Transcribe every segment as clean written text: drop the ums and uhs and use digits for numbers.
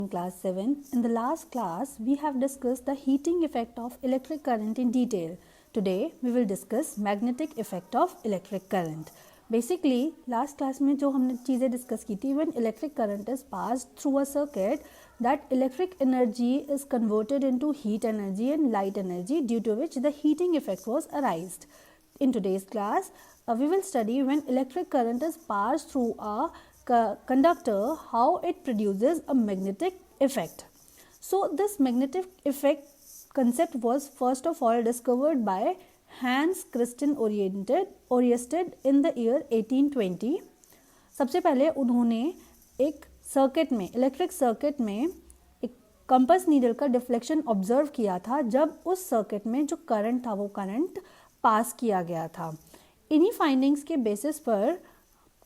Class 7. In the last class, we have discussed the heating effect of electric current in detail. Today, we will discuss magnetic effect of electric current. Basically, last class में जो हमने चीज़ें discuss की थी, when electric current is passed through a circuit, that electric energy is converted into heat energy and light energy, due to which the heating effect was arised. In today's class, we will study when electric current is passed through a conductor, how it produces a magnetic effect. So this magnetic effect concept was first of all discovered by Hans Christian Oersted in the year 1820. सबसे पहले उन्होंने एक circuit में, electric circuit में एक compass needle का deflection observe किया था जब उस सर्किट में जो करंट था वो करंट पास किया गया था. इन्हीं फाइंडिंग्स के बेसिस पर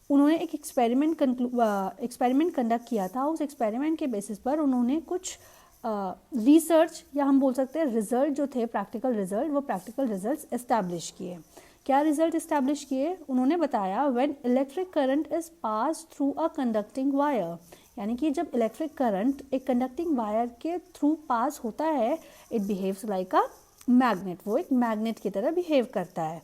उन्होंने एक एक्सपेरिमेंट कंडक्ट किया था. उस एक्सपेरिमेंट के बेसिस पर उन्होंने कुछ रिसर्च या हम बोल सकते हैं रिजल्ट जो थे, प्रैक्टिकल रिजल्ट, वो प्रैक्टिकल रिजल्ट्स एस्टैब्लिश किए. क्या रिजल्ट एस्टैब्लिश किए? उन्होंने बताया when electric current is pass through a conducting wire, यानी कि जब इलेक्ट्रिक करंट एक कंडक्टिंग वायर के थ्रू पास होता है, it behaves like a magnet. वो एक मैग्नेट की तरह बिहेव करता है.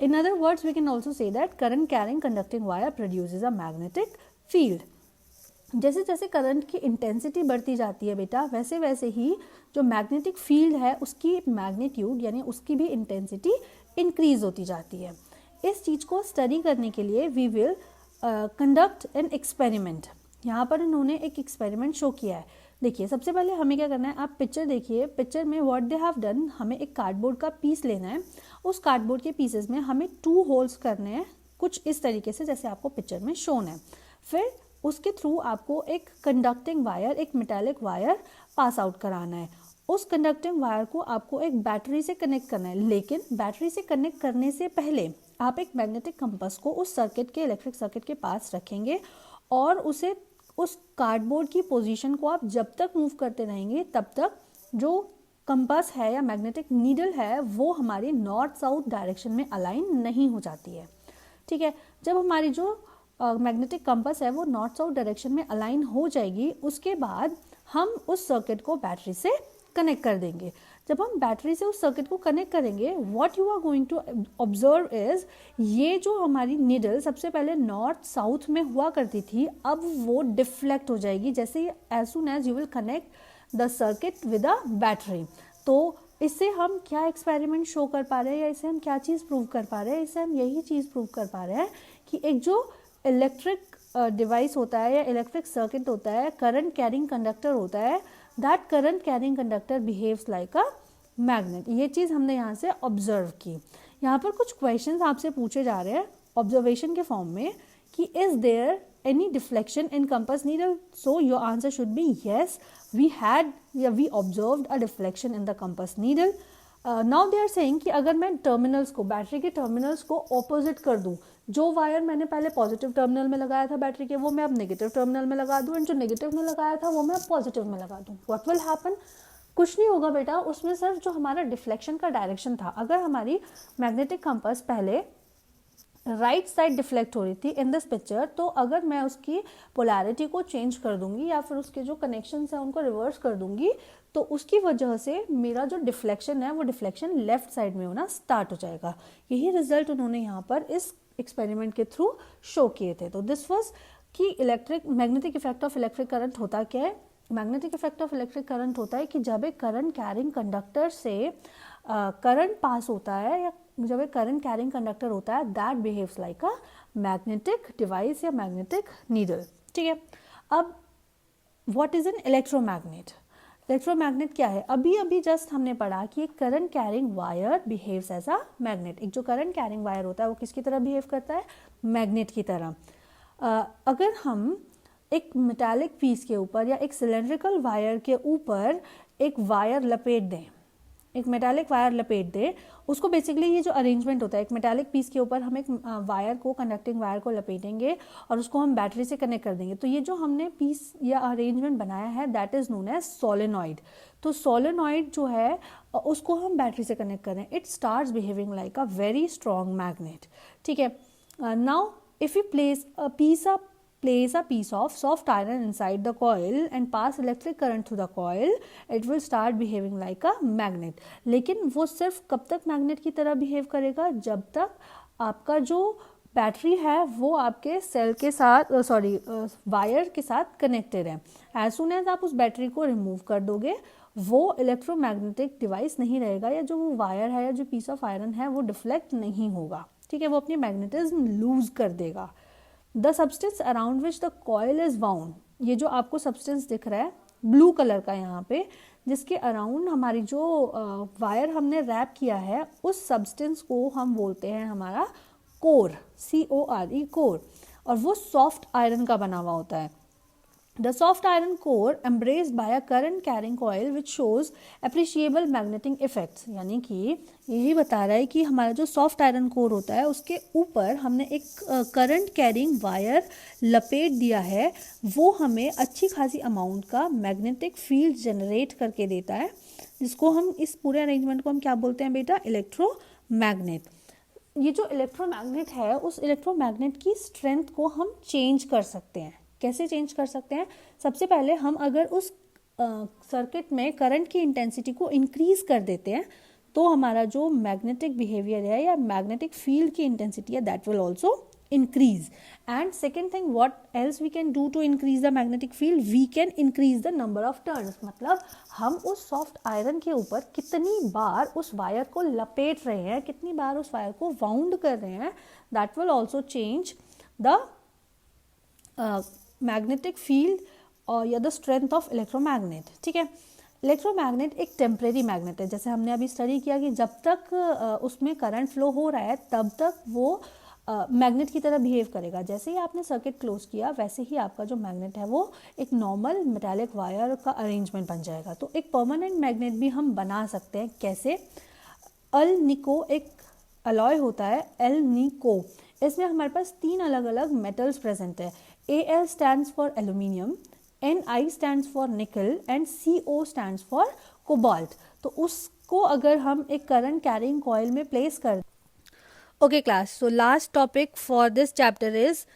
In other words, we can also say that current carrying conducting wire produces a magnetic field. जैसे जैसे करंट की इंटेंसिटी बढ़ती जाती है बेटा, वैसे वैसे ही जो मैग्नेटिक फील्ड है उसकी मैग्नीट्यूड यानी उसकी भी इंटेंसिटी इंक्रीज होती जाती है. इस चीज़ को स्टडी करने के लिए we will conduct an experiment. यहाँ पर इन्होंने एक एक्सपेरिमेंट शो किया है. देखिए, सबसे पहले हमें क्या करना है, आप पिक्चर देखिए. पिक्चर में व्हाट दे हैव डन, हमें एक कार्डबोर्ड का पीस लेना है. उस कार्डबोर्ड के पीसेस में हमें 2 होल्स करने हैं, कुछ इस तरीके से जैसे आपको पिक्चर में शोन है. फिर उसके थ्रू आपको एक कंडक्टिंग वायर, एक मेटालिक वायर पास आउट कराना है. उस कंडक्टिंग वायर को आपको एक बैटरी से कनेक्ट करना है, लेकिन बैटरी से कनेक्ट करने से पहले आप एक मैग्नेटिक कंपास को उस सर्किट के, इलेक्ट्रिक सर्किट के पास रखेंगे और उसे, उस कार्डबोर्ड की पोजीशन को आप जब तक मूव करते रहेंगे तब तक जो कंपास है या मैग्नेटिक नीडल है वो हमारी नॉर्थ साउथ डायरेक्शन में अलाइन नहीं हो जाती है. ठीक है, जब हमारी जो मैग्नेटिक कंपास है वो नॉर्थ साउथ डायरेक्शन में अलाइन हो जाएगी, उसके बाद हम उस सर्किट को बैटरी से कनेक्ट कर देंगे. जब हम बैटरी से उस सर्किट को कनेक्ट करेंगे, what you are going to observe is, ये जो हमारी नीडल सबसे पहले नॉर्थ साउथ में हुआ करती थी, अब वो डिफ्लेक्ट हो जाएगी जैसे as soon as you will connect the circuit with a battery. तो इससे हम क्या एक्सपेरिमेंट शो कर पा रहे हैं या इससे हम क्या चीज़ प्रूव कर पा रहे हैं? इससे हम यही चीज़ प्रूव कर पा रहे हैं कि एक जो इलेक्ट्रिक डिवाइस होता है या इलेक्ट्रिक सर्किट होता है, करंट कैरिंग कंडक्टर होता है, that current carrying conductor behaves like a magnet. ये चीज़ हमने यहाँ से ऑब्जर्व की. यहाँ पर कुछ क्वेश्चंस आपसे पूछे जा रहे हैं ऑब्जर्वेशन के फॉर्म में कि is there any deflection in compass needle. So your answer should be yes, we had या we observed a deflection in the compass needle. Now they are saying कि अगर मैं टर्मिनल्स को, बैटरी के terminals को opposite कर दूं, जो वायर मैंने पहले पॉजिटिव टर्मिनल में लगाया था बैटरी के, वो मैं अब नेगेटिव टर्मिनल में लगा दूं, एंड जो नेगेटिव में लगाया था वो मैं अब पॉजिटिव में लगा दूं, व्हाट विल हैपन? कुछ नहीं होगा बेटा, उसमें सिर्फ जो हमारा डिफ्लेक्शन का डायरेक्शन था, अगर हमारी मैग्नेटिक कंपास पहले राइट साइड डिफ्लेक्ट हो रही थी इन दिस पिक्चर, तो अगर मैं उसकी पोलैरिटी को चेंज कर दूंगी या फिर उसके जो कनेक्शंस हैं उनको रिवर्स कर दूंगी, तो उसकी वजह से मेरा जो डिफ्लेक्शन है वो डिफ्लेक्शन लेफ्ट साइड में होना स्टार्ट हो जाएगा. यही रिजल्ट उन्होंने यहाँ पर इस एक्सपेरिमेंट के थ्रू शो किए थे. तो दिस वाज कि electric magnetic effect of electric current होता क्या है. Magnetic effect of electric current होता है कि जब एक करंट कैरिंग कंडक्टर से करंट पास होता है या जब एक करंट कैरिंग कंडक्टर होता है, that behaves like a magnetic device या मैग्नेटिक नीडल. ठीक है, अब what is an electromagnet? Electromagnet क्या है? अभी अभी जस्ट हमने पढ़ा कि एक current carrying wire behaves as a magnet. एक जो करंट कैरिंग वायर होता है वो किसकी तरह बिहेव करता है? मैग्नेट की तरह. अगर हम एक मेटालिक पीस के ऊपर या एक सिलेंड्रिकल वायर के ऊपर एक वायर लपेट दें, एक मेटालिक वायर लपेट दें, उसको बेसिकली ये जो अरेंजमेंट होता है, एक मेटालिक पीस के ऊपर हम एक वायर को, कंडक्टिंग वायर को लपेटेंगे और उसको हम बैटरी से कनेक्ट कर देंगे. तो ये जो हमने पीस या अरेंजमेंट बनाया है that is known as solenoid. तो सोलेनॉइड जो है उसको हम बैटरी से कनेक्ट करें, it starts behaving like a very strong magnet. ठीक है, now if you place a place a piece of soft iron inside the coil and pass electric current through the coil, it will start behaving like a magnet. लेकिन वो सिर्फ कब तक magnet की तरह behave करेगा, जब तक आपका जो बैटरी है वो आपके सेल के साथ वायर के साथ कनेक्टेड है. एज सुन एज आप उस बैटरी को रिमूव कर दोगे, वो इलेक्ट्रोमैग्नेटिक डिवाइस नहीं रहेगा, या जो वो वायर है या जो पीस ऑफ आयरन है वो डिफ्लेक्ट नहीं होगा. ठीक है, वो अपनी मैग्नेटिज्म लूज कर देगा. The substance around which the coil is bound, ये जो आपको सब्सटेंस दिख रहा है ब्लू कलर का यहाँ पे, जिसके अराउंड हमारी जो वायर हमने रैप किया है, उस सब्सटेंस को हम बोलते हैं हमारा कोर, CORE, कोर. और वो सॉफ्ट आयरन का बना हुआ होता है. The soft iron core embraced by a current carrying coil which shows appreciable magnetic effects. यानी कि यही बता रहा है कि हमारा जो सॉफ्ट आयरन कोर होता है उसके ऊपर हमने एक करंट कैरिंग वायर लपेट दिया है, वो हमें अच्छी खासी अमाउंट का मैग्नेटिक फील्ड जनरेट करके देता है, जिसको हम इस पूरे अरेंजमेंट को हम क्या बोलते हैं बेटा, इलेक्ट्रोमैग्नेट. ये जो इलेक्ट्रोमैग्नेट है, उस इलेक्ट्रोमैग्नेट की स्ट्रेंथ को हम चेंज कर सकते हैं. कैसे चेंज कर सकते हैं? सबसे पहले हम अगर उस सर्किट में करंट की इंटेंसिटी को इंक्रीज कर देते हैं तो हमारा जो मैग्नेटिक बिहेवियर है या मैग्नेटिक फील्ड की इंटेंसिटी है that will also increase. And second thing, what else we can do to increase the magnetic field, we can increase the number of turns. मतलब हम उस सॉफ्ट आयरन के ऊपर कितनी बार उस वायर को लपेट रहे हैं, कितनी बार उस वायर को वाउंड कर रहे हैं, that will also change the magnetic field और या द स्ट्रेंथ ऑफ इलेक्ट्रोमैग्नेट. ठीक है, इलेक्ट्रोमैग्नेट एक टेम्परेरी मैग्नेट है. जैसे हमने अभी स्टडी किया कि जब तक उसमें करंट फ्लो हो रहा है तब तक वो मैग्नेट की तरह बिहेव करेगा. जैसे ही आपने सर्किट क्लोज किया वैसे ही आपका जो मैग्नेट है वो एक नॉर्मल मेटालिक वायर का अरेंजमेंट बन जाएगा. तो एक परमानेंट मैग्नेट भी हम बना सकते हैं. कैसे? अल निको एक अलॉय होता है, एल निको. इसमें हमारे पास 3 अलग अलग मेटल्स प्रेजेंट है. Al stands for aluminium, Ni stands for nickel and Co stands for cobalt. तो उसको अगर हम एक करंट कैरिंग कॉइल में प्लेस कर. Okay class, so last topic for this chapter is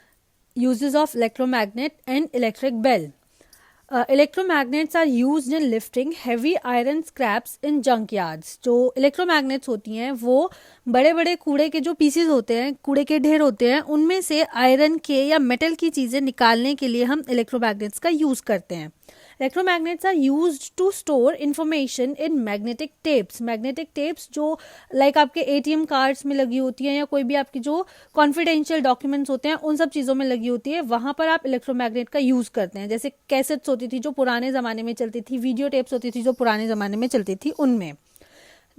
uses of electromagnet and electric bell. Electromagnets are used in lifting heavy iron scraps in junkyards. जो electromagnets होती हैं वो बड़े बड़े कूड़े के जो पीसेस होते हैं, कूड़े के ढेर होते हैं, उनमें से आयरन के या मेटल की चीज़ें निकालने के लिए हम electromagnets का यूज़ करते हैं. Electromagnets are used to store information in magnetic tapes. Magnetic tapes जो like आपके ATM कार्ड्स में लगी होती हैं या कोई भी आपकी जो कॉन्फिडेंशियल डॉक्यूमेंट्स होते हैं उन सब चीज़ों में लगी होती है, वहाँ पर आप इलेक्ट्रोमैग्नेट का यूज़ करते हैं. जैसे कैसेट्स होती थी जो पुराने ज़माने में चलती थी, वीडियो टेप्स होती थी जो पुराने ज़माने में चलती थी, उनमें.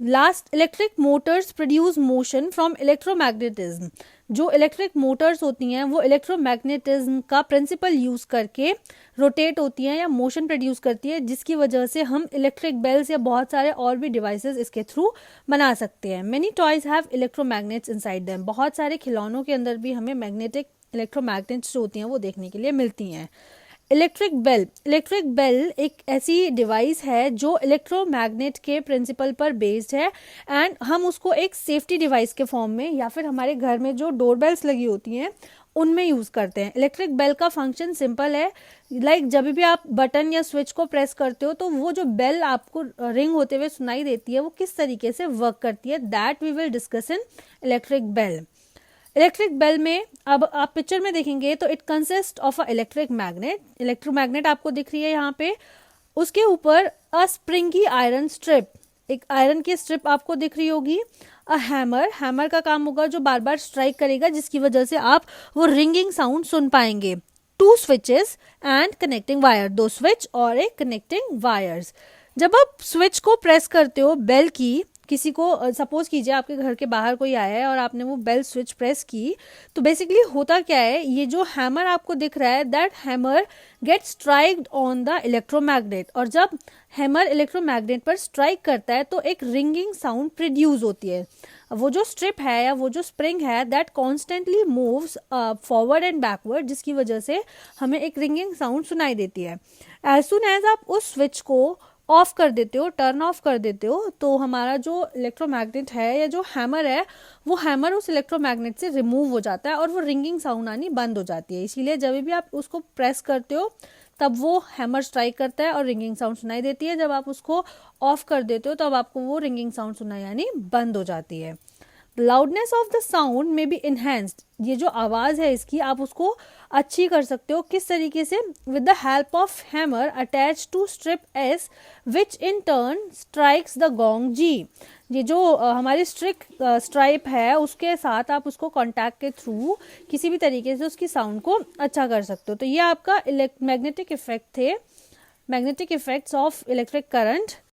Last, electric Motors produce motion from electromagnetism. जो इलेक्ट्रिक मोटर्स होती हैं वो इलेक्ट्रोमैग्नेटिज्म का प्रिंसिपल यूज़ करके रोटेट होती हैं या मोशन प्रोड्यूस करती है, जिसकी वजह से हम इलेक्ट्रिक बेल्स या बहुत सारे और भी डिवाइसेस इसके थ्रू बना सकते हैं. Many toys have electromagnets inside them. बहुत सारे खिलौनों के अंदर भी हमें मैग्नेटिक इलेक्ट्रोमैग्नेट्स जो होती हैं वो देखने के लिए मिलती हैं. इलेक्ट्रिक बेल एक ऐसी डिवाइस है जो इलेक्ट्रोमैग्नेट के प्रिंसिपल पर बेस्ड है एंड हम उसको एक सेफ्टी डिवाइस के फॉर्म में या फिर हमारे घर में जो डोरबेल्स लगी होती हैं उनमें यूज़ करते हैं. इलेक्ट्रिक बेल का फंक्शन सिंपल है. लाइक जब भी आप बटन या स्विच को प्रेस करते हो तो वो जो बेल आपको रिंग होते हुए सुनाई देती है वो किस तरीके से वर्क करती है, that we will discuss in electric bell. Electric bell में अब आप पिक्चर में देखेंगे तो it consist of a electric magnet. Electromagnet आपको दिख रही है यहाँ पे, उसके ऊपर अ स्प्रिंगी आयरन स्ट्रिप, एक आयरन की स्ट्रिप आपको दिख रही होगी. अ हैमर का काम होगा जो बार बार स्ट्राइक करेगा, जिसकी वजह से आप वो रिंगिंग साउंड सुन पाएंगे. 2 switches and connecting wire, 2 switch और एक कनेक्टिंग वायर्स. जब आप स्विच को प्रेस करते हो बेल की, किसी को सपोज कीजिए आपके घर के बाहर कोई आया है और आपने वो बेल स्विच प्रेस की, तो बेसिकली होता क्या है, ये जो हैमर आपको दिख रहा है that hammer get striked on the electromagnet. और जब हैमर इलेक्ट्रोमैग्नेट पर स्ट्राइक करता है तो एक रिंगिंग साउंड प्रोड्यूस होती है. वो जो स्ट्रिप है या वो जो स्प्रिंग है that constantly moves forward and backward, जिसकी वजह से हमें एक रिंगिंग साउंड सुनाई देती है. एज सुन एज आप उस स्विच को ऑफ कर देते हो, टर्न ऑफ कर देते हो, तो हमारा जो इलेक्ट्रोमैग्नेट है या जो हैमर है वो हैमर उस इलेक्ट्रोमैग्नेट से रिमूव हो जाता है और वो रिंगिंग साउंड आनी बंद हो जाती है। इसीलिए जब भी आप उसको प्रेस करते हो तब वो हैमर स्ट्राइक करता है और रिंगिंग साउंड सुनाई देती है। जब आप उसको ऑफ कर देते हो तब आपको वो रिंगिंग साउंड सुनाई यानी बंद हो जाती है। लाउडनेस ऑफ द साउंड में बी इन्हेंस्ड, ये जो आवाज़ है इसकी आप उसको अच्छी कर सकते हो। किस तरीके से? With the help of hammer attach to strip S which in turn strikes the gong जी। ये जो हमारी स्ट्राइप है उसके साथ आप उसको कॉन्टैक्ट के थ्रू किसी भी तरीके से उसकी साउंड को अच्छा कर सकते हो। तो ये आपका मैग्नेटिक इफेक्ट थे, magnetic effects of electric current.